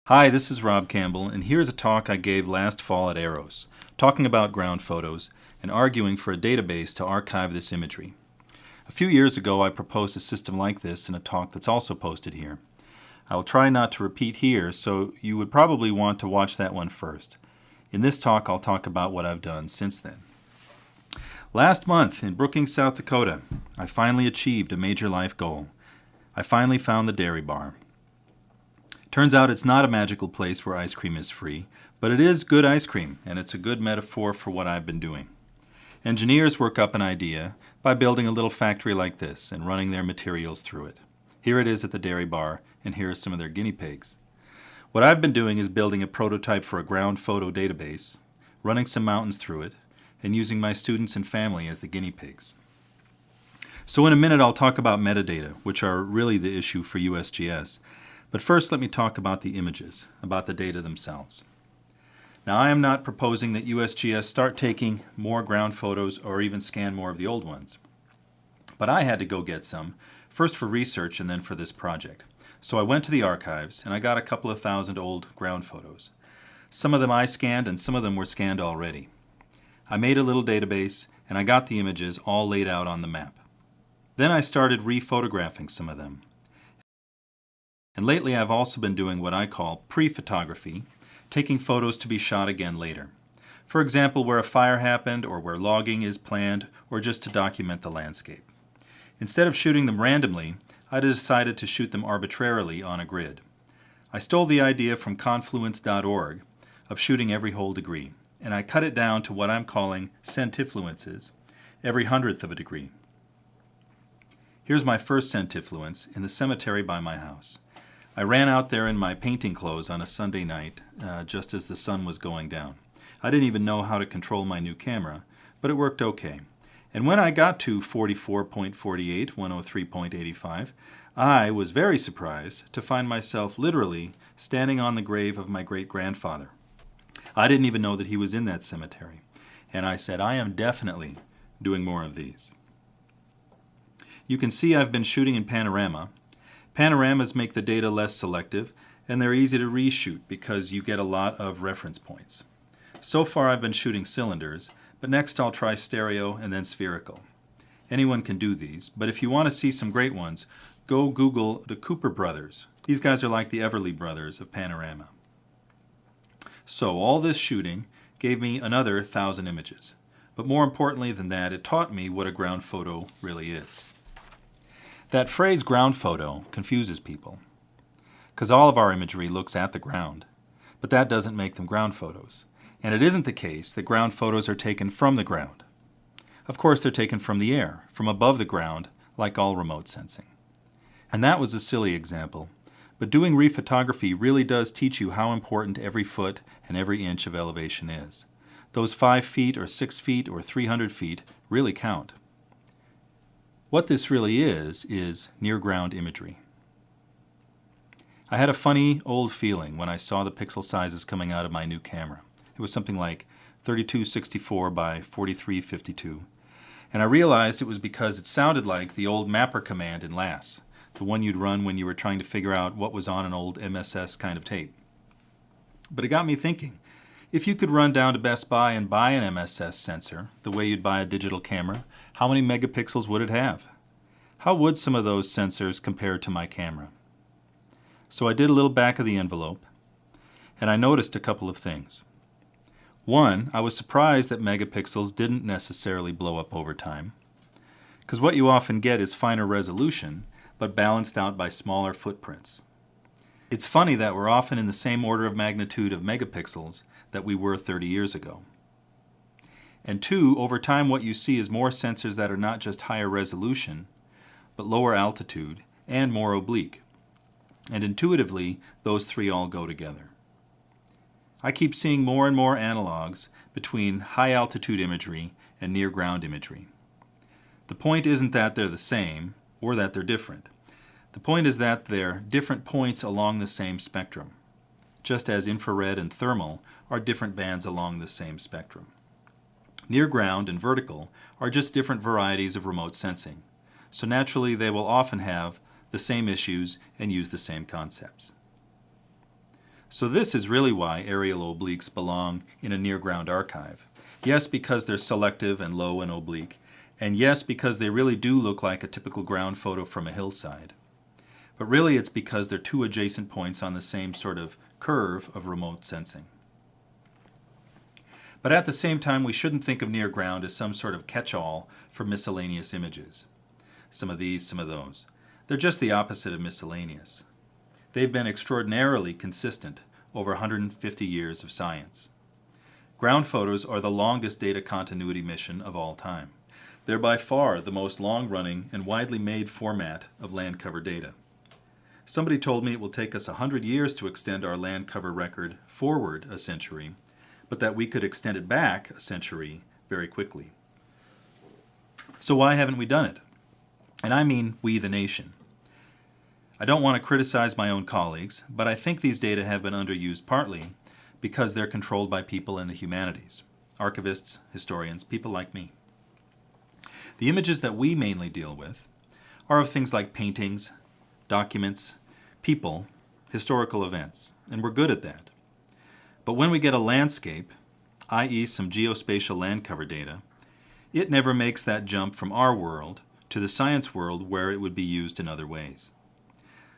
Hi, this is Rob Campbell, and here's a talk I gave last fall at Eros, talking about ground photos and arguing for a database to archive this imagery. A few years ago, I proposed a system like this in a talk that's also posted here. I will try not to repeat here, so you would probably want to watch that one first. In this talk, I'll talk about what I've done since then. Last month in Brookings, South Dakota, I finally achieved a major life goal. I finally found the dairy bar. Turns out it's not a magical place where ice cream is free, but it is good ice cream, and it's a good metaphor for what I've been doing. Engineers work up an idea by building a little factory like this and running their materials through it. Here it is at the dairy bar, and here are some of their guinea pigs. What I've been doing is building a prototype for a ground photo database, running some mountains through it, and using my students and family as the guinea pigs. So in a minute I'll talk about metadata, which are really the issue for USGS. But first let me talk about the images, about the data themselves. Now I am not proposing that USGS start taking more ground photos or even scan more of the old ones. But I had to go get some, first for research and then for this project. So I went to the archives and I got a couple of thousand old ground photos. Some of them I scanned and some of them were scanned already. I made a little database and I got the images all laid out on the map. Then I started re-photographing some of them. And lately I've also been doing what I call pre-photography, taking photos to be shot again later. For example, where a fire happened or where logging is planned or just to document the landscape. Instead of shooting them randomly, I decided to shoot them arbitrarily on a grid. I stole the idea from confluence.org of shooting every whole degree, and I cut it down to what I'm calling centifluences, every hundredth of a degree. Here's my first centifluence in the cemetery by my house. I ran out there in my painting clothes on a Sunday night, just as the sun was going down. I didn't even know how to control my new camera, but it worked okay. And when I got to 44.48, 103.85, I was very surprised to find myself literally standing on the grave of my great-grandfather. I didn't even know that he was in that cemetery. And I said, I am definitely doing more of these. You can see I've been shooting in panorama. Panoramas make the data less selective, and they're easy to reshoot because you get a lot of reference points. So far I've been shooting cylinders, but next I'll try stereo and then spherical. Anyone can do these, but if you want to see some great ones, go Google the Cooper brothers. These guys are like the Everly brothers of panorama. So all this shooting gave me another 1,000 images. But more importantly than that, it taught me what a ground photo really is. That phrase ground photo confuses people, because all of our imagery looks at the ground, but that doesn't make them ground photos. And it isn't the case that ground photos are taken from the ground. Of course they're taken from the air, from above the ground, like all remote sensing. And that was a silly example, but doing rephotography really does teach you how important every foot and every inch of elevation is. Those 5 feet or 6 feet or 300 feet really count. What this really is near-ground imagery. I had a funny old feeling when I saw the pixel sizes coming out of my new camera. It was something like 3264 by 4352. And I realized it was because it sounded like the old mapper command in LAS, the one you'd run when you were trying to figure out what was on an old MSS kind of tape. But it got me thinking, if you could run down to Best Buy and buy an MSS sensor, the way you'd buy a digital camera, how many megapixels would it have? How would some of those sensors compare to my camera? So I did a little back of the envelope, and I noticed a couple of things. One, I was surprised that megapixels didn't necessarily blow up over time, because what you often get is finer resolution, but balanced out by smaller footprints. It's funny that we're often in the same order of magnitude of megapixels that we were 30 years ago. And two, over time what you see is more sensors that are not just higher resolution, but lower altitude and more oblique. And intuitively, those three all go together. I keep seeing more and more analogs between high altitude imagery and near ground imagery. The point isn't that they're the same or that they're different. The point is that they're different points along the same spectrum, just as infrared and thermal are different bands along the same spectrum. Near ground and vertical are just different varieties of remote sensing, so naturally they will often have the same issues and use the same concepts. So this is really why aerial obliques belong in a near-ground archive. Yes, because they're selective and low and oblique, and yes, because they really do look like a typical ground photo from a hillside. But really it's because they're two adjacent points on the same sort of curve of remote sensing. But at the same time, we shouldn't think of near ground as some sort of catch-all for miscellaneous images. Some of these, some of those. They're just the opposite of miscellaneous. They've been extraordinarily consistent over 150 years of science. Ground photos are the longest data continuity mission of all time. They're by far the most long-running and widely made format of land cover data. Somebody told me it will take us 100 years to extend our land cover record forward a century, but that we could extend it back a century very quickly. So why haven't we done it? And I mean we, the nation. I don't want to criticize my own colleagues, but I think these data have been underused partly because they're controlled by people in the humanities, archivists, historians, people like me. The images that we mainly deal with are of things like paintings, documents, people, historical events, and we're good at that. But when we get a landscape, i.e. some geospatial land cover data, it never makes that jump from our world to the science world where it would be used in other ways.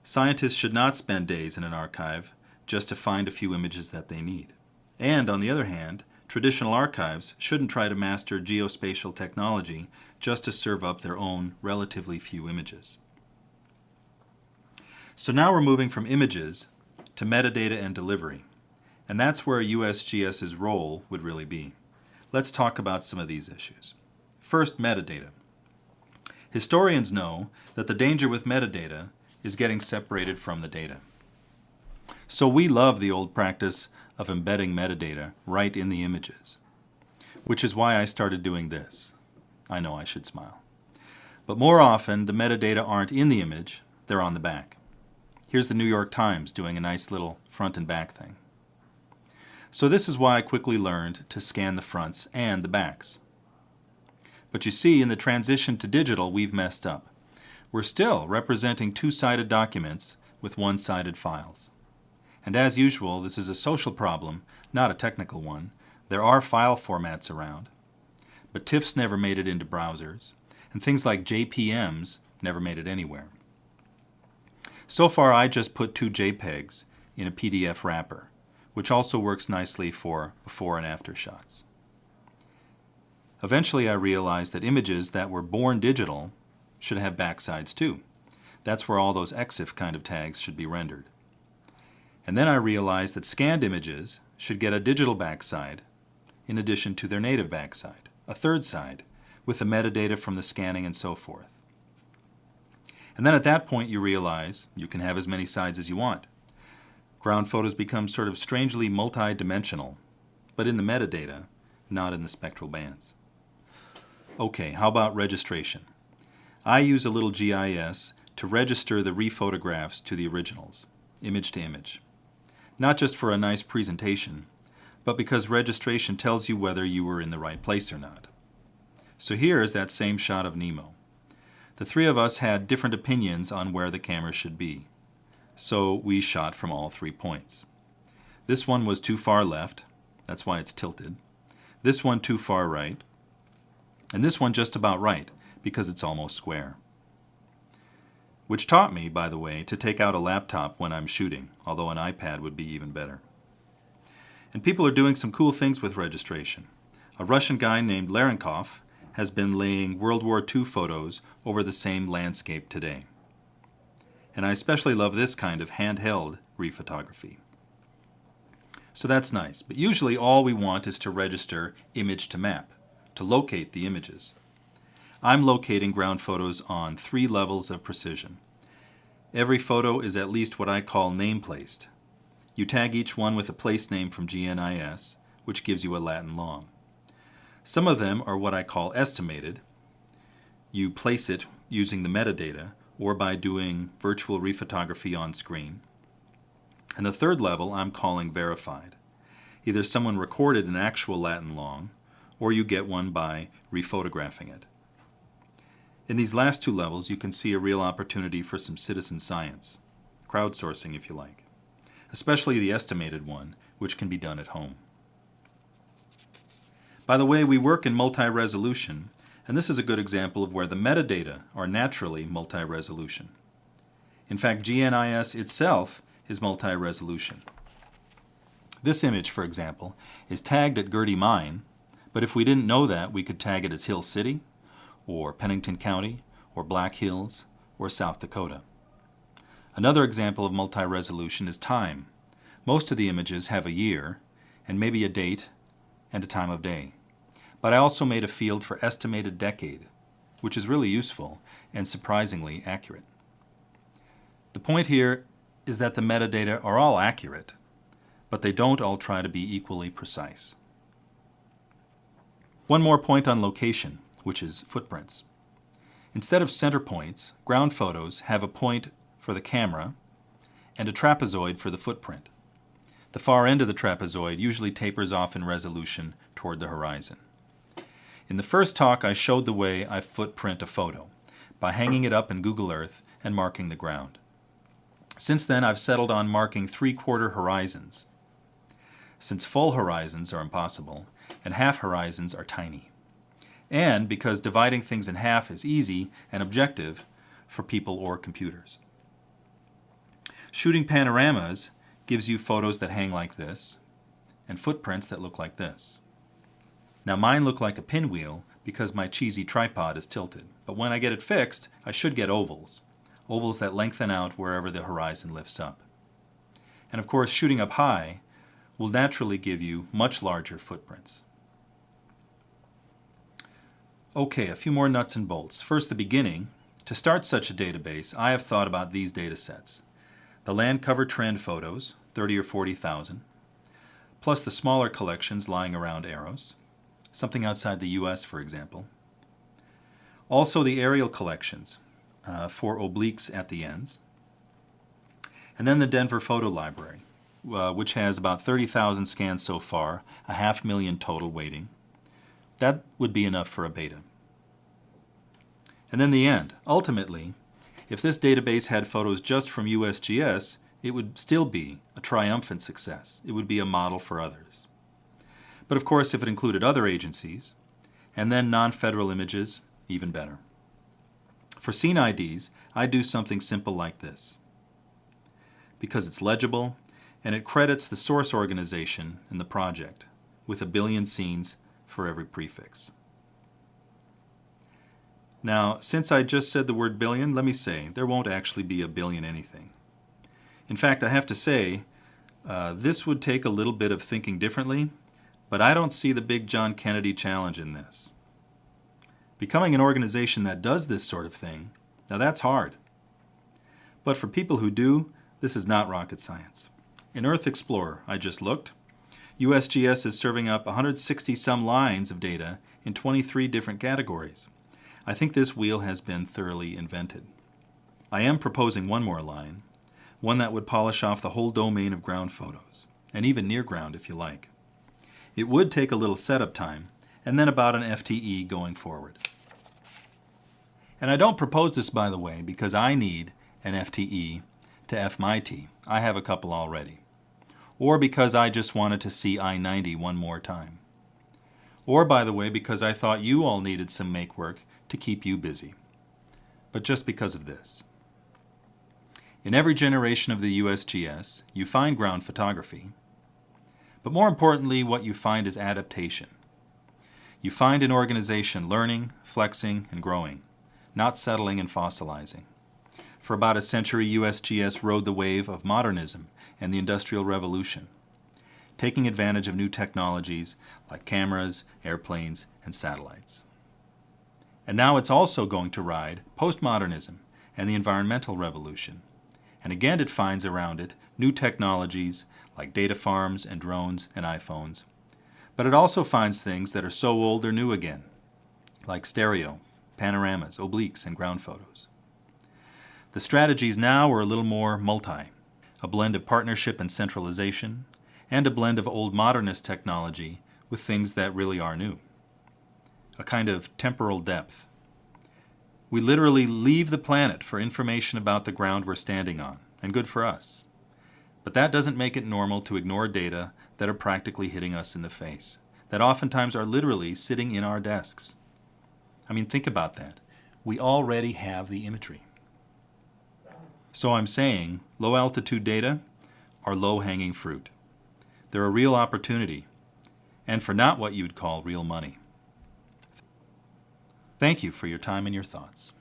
Scientists should not spend days in an archive just to find a few images that they need. And on the other hand, traditional archives shouldn't try to master geospatial technology just to serve up their own relatively few images. So now we're moving from images to metadata and delivery, and that's where USGS's role would really be. Let's talk about some of these issues. First, metadata. Historians know that the danger with metadata is getting separated from the data. So we love the old practice of embedding metadata right in the images, which is why I started doing this. I know I should smile. But more often, the metadata aren't in the image, they're on the back. Here's the New York Times doing a nice little front and back thing. So this is why I quickly learned to scan the fronts and the backs. But you see, in the transition to digital, we've messed up. We're still representing two-sided documents with one-sided files. And as usual, this is a social problem, not a technical one. There are file formats around, but TIFFs never made it into browsers, and things like JPMs never made it anywhere. So far, I just put two JPEGs in a PDF wrapper, which also works nicely for before and after shots. Eventually, I realized that images that were born digital should have backsides too. That's where all those EXIF kind of tags should be rendered. And then I realized that scanned images should get a digital backside in addition to their native backside, a third side, with the metadata from the scanning and so forth. And then at that point you realize you can have as many sides as you want. Ground photos become sort of strangely multi-dimensional, but in the metadata, not in the spectral bands. Okay, how about registration? I use a little GIS to register the rephotographs to the originals, image to image. Not just for a nice presentation, but because registration tells you whether you were in the right place or not. So here is that same shot of Nemo. The three of us had different opinions on where the camera should be, so we shot from all 3 points. This one was too far left, that's why it's tilted. This one too far right, and this one just about right, because it's almost square. Which taught me, by the way, to take out a laptop when I'm shooting, although an iPad would be even better. And people are doing some cool things with registration. A Russian guy named Landcover has been laying World War II photos over the same landscape today. And I especially love this kind of handheld rephotography. So that's nice, but usually all we want is to register image to map, to locate the images. I'm locating ground photos on 3 levels of precision. Every photo is at least what I call name-placed. You tag each one with a place name from GNIS, which gives you a Latin long. Some of them are what I call estimated. You place it using the metadata or by doing virtual rephotography on screen. And the third level I'm calling verified. Either someone recorded an actual Latin long, or you get one by rephotographing it. In these last 2 levels, you can see a real opportunity for some citizen science, crowdsourcing if you like. especially the estimated one, which can be done at home. By the way, we work in multi-resolution, and this is a good example of where the metadata are naturally multi-resolution. In fact, GNIS itself is multi-resolution. This image, for example, is tagged at Gertie Mine, but if we didn't know that, we could tag it as Hill City, or Pennington County, or Black Hills, or South Dakota. Another example of multi-resolution is time. Most of the images have a year, and maybe a date, and a time of day. But I also made a field for estimated decade, which is really useful and surprisingly accurate. The point here is that the metadata are all accurate, but they don't all try to be equally precise. One more point on location, which is footprints. Instead of center points, ground photos have a point for the camera and a trapezoid for the footprint. The far end of the trapezoid usually tapers off in resolution toward the horizon. In the first talk, I showed the way I footprint a photo by hanging it up in Google Earth and marking the ground. Since then, I've settled on marking 3/4 horizons, since full horizons are impossible and half horizons are tiny, and because dividing things in half is easy and objective for people or computers. Shooting panoramas gives you photos that hang like this and footprints that look like this. Now mine look like a pinwheel because my cheesy tripod is tilted, but when I get it fixed, I should get ovals that lengthen out wherever the horizon lifts up. And of course, shooting up high will naturally give you much larger footprints. Okay, a few more nuts and bolts. First, the beginning. To start such a database, I have thought about these data sets. The Landcover trend photos, 30 or 40,000, plus the smaller collections lying around Eros, something outside the US, for example. Also the aerial collections, 4 obliques at the ends. And then the Denver Photo Library, which has about 30,000 scans so far, 500,000 total waiting. That would be enough for a beta. And then the end. Ultimately, if this database had photos just from USGS, it would still be a triumphant success. It would be a model for others. But of course, if it included other agencies, and then non-federal images, even better. For scene IDs, I do something simple like this, because it's legible and it credits the source organization in the project with 1 billion scenes for every prefix. Now, since I just said the word billion, let me say, there won't actually be 1 billion anything. In fact, I have to say, this would take a little bit of thinking differently, but I don't see the big John Kennedy challenge in this. Becoming an organization that does this sort of thing, now that's hard. But for people who do, this is not rocket science. In Earth Explorer, I just looked, USGS is serving up 160-some lines of data in 23 different categories. I think this wheel has been thoroughly invented. I am proposing one more line, one that would polish off the whole domain of ground photos, and even near ground if you like. It would take a little setup time, and then about an FTE going forward. And I don't propose this, by the way, because I need an FTE to F my T. I have a couple already. Or because I just wanted to see I-90 one more time. Or, by the way, because I thought you all needed some make work to keep you busy. But just because of this. In every generation of the USGS, you find ground photography. But more importantly, what you find is adaptation. You find an organization learning, flexing, and growing, not settling and fossilizing. For about a century, USGS rode the wave of modernism and the Industrial Revolution, taking advantage of new technologies like cameras, airplanes, and satellites. And now it's also going to ride postmodernism and the environmental revolution. And again, it finds around it new technologies like data farms and drones and iPhones. But it also finds things that are so old they're new again, like stereo, panoramas, obliques, and ground photos. The strategies now are a little more multi, a blend of partnership and centralization, and a blend of old modernist technology with things that really are new. A kind of temporal depth. We literally leave the planet for information about the ground we're standing on, and good for us. But that doesn't make it normal to ignore data that are practically hitting us in the face, that oftentimes are literally sitting in our desks. I mean, think about that. We already have the imagery. So I'm saying low-altitude data are low-hanging fruit. They're a real opportunity, and for not what you'd call real money. Thank you for your time and your thoughts.